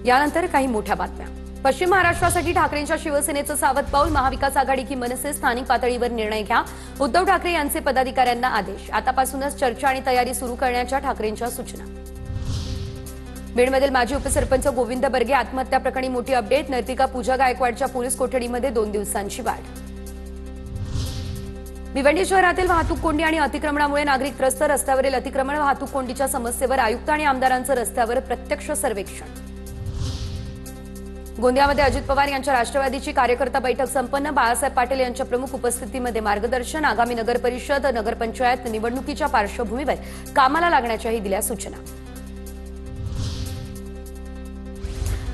यानंतर काही मोठ्या बातम्या। पश्चिम महाराष्ट्रासाठी ठाकरेंच्या शिवसेनेचं सावध पाऊल। महाविकास आघाडी की मनसे स्थानिक पातळीवर निर्णय घ्या। उद्धव ठाकरे यांचे पदाधिकाऱ्यांना आदेश। आतापासूनच चर्चा आणि तयारी सुरू करण्याच्या ठाकरेंच्या सूचना। बीडमधील माजी उपसरपंच गोविंद बर्गे आत्महत्या प्रकरणी मोठी अपडेट। नर्तिका पूजा गायकवाडच्या पोलीस कोठडीमध्ये 2 दिवसांची वाढ। भिवंडी शहरातील वाहतूक कोंडी आणि अतिक्रमणामुळे नागरिक त्रस्त। रस्त्यावरील अतिक्रमण वाहतूक कोंडीच्या समस्येवर आयुक्त आणि आमदारांचं रस्त्यावर प्रत्यक्ष सर्वेक्षण। गोंदियामध्ये अजित पवार यांच्या राष्ट्रवादीची कार्यकर्ता बैठक संपन्न। बाळासाहेब पाटील यांच्या प्रमुख उपस्थितीमध्ये मार्गदर्शन। आगामी नगरपरिषद नगरपंचायत निवडणुकीच्या पार्श्वभूमीवर कामाला लागण्याच्याही दिल्या सूचना।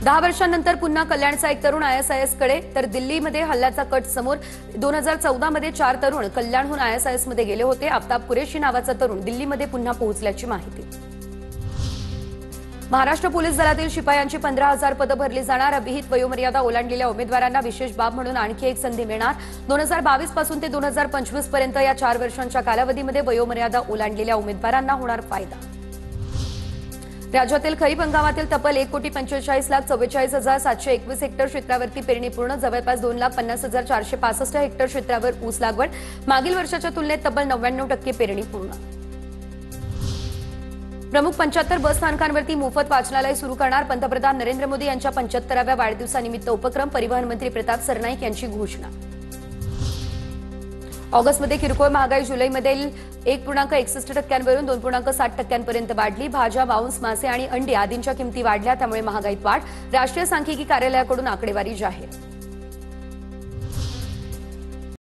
10 वर्षांनंतर पुन्हा कल्याणचा एक तरुण ISISकडे, तर दिल्लीमध्ये हल्ल्याचा कट समोर। 2014 मध्ये 4 तरुण कल्याणहून ISIS मध्ये गेले होते। आफ्ताब कुरेशी नावाचा तरुण दिल्लीमध्ये पुन्हा पोहोचल्याची माहिती। महाराष्ट्र पोलीस दलातील शिपायांची 15,000 पदं भरली जाणार। अभिहित वयोमर्यादा ओलांडलेल्या उमेदवारांना विशेष बाब म्हणून आणखी एक संधी मिळणार। 2022 पासून ते 2025 पर्यंत या 4 वर्षांच्या कालावधीमध्ये वयोमर्यादा ओलांडलेल्या उमेदवारांना होणार फायदा। राज्यातील खरीप हंगामातील तब्बल 1,45,44,721 हेक्टर क्षेत्रावरती पेरणी पूर्ण। जवळपास 2,50,465 हेक्टर क्षेत्रावर ऊस लागवड। मागील वर्षाच्या तुलनेत तब्बल 99% पेरणी पूर्ण। प्रमुख 75 बस स्थानकांवरती मोफत वाचनालय सुरू करणार। पंतप्रधान नरेंद्र मोदी यांच्या 75व्या वाढदिवसानिमित्त उपक्रम। परिवहन मंत्री प्रताप सरनाईक यांची घोषणा। ऑगस्टमध्ये किरकोळ महागाई जुलैमध्ये 1.61% वरून 2.60% पर्यंत वाढली। भाज्या, मांस, मासे आणि अंडी आदींच्या किमती वाढल्या, त्यामुळे महागाईत वाढ। राष्ट्रीय सांख्यिकी कार्यालयाकडून आकडेवारी जाहीर।